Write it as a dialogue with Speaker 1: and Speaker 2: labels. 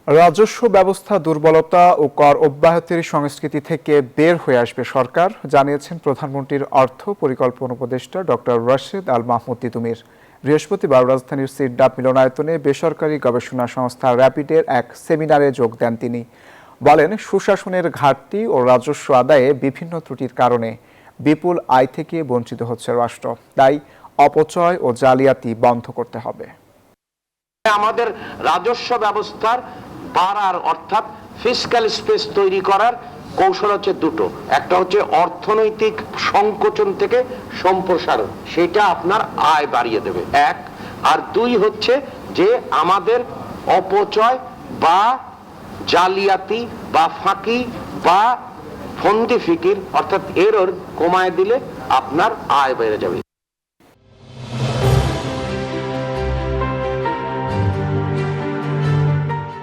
Speaker 1: রাজস্ব ব্যবস্থা দুর্বলতা ও কর অব্যাহতির সংস্কৃতি থেকে বের হয়ে আসবে সরকার, জানিয়েছেন প্রধানমন্ত্রীর অর্থ পরিকল্পনা উপদেষ্টা ডক্টর রাশেদ আল মাহমুদ তিতুমির। বৃহস্পতিবার রাজধানীর সিডাপ মিলনায়তনে বেসরকারি গবেষণা সংস্থা র্যাপিডের এক সেমিনারে যোগ দেন তিনি। বলেন, সুশাসনের ঘাটতি ও রাজস্ব আদায়ে বিভিন্ন ত্রুটির কারণে বিপুল আয় থেকে বঞ্চিত হচ্ছে রাষ্ট্র। তাই অপচয় ও জালিয়াতি বন্ধ করতে হবে।
Speaker 2: আমাদের রাজস্ব ব্যবস্থার বাড়ার অর্থাৎ ফিসক্যাল স্পেস তৈরি করার কৌশল হচ্ছে দুটো। একটা হচ্ছে অর্থনৈতিক সংকোচন থেকে সম্প্রসারণ, সেটা আপনার আয় বাড়িয়ে দেবে এক। আর দুই হচ্ছে যে আমাদের অপচয় বা জালিয়াতি বা ফাঁকি বা ফন্দি ফিকির অর্থাৎ এরর কমায় দিলে আপনার আয় বেড়ে যাবে।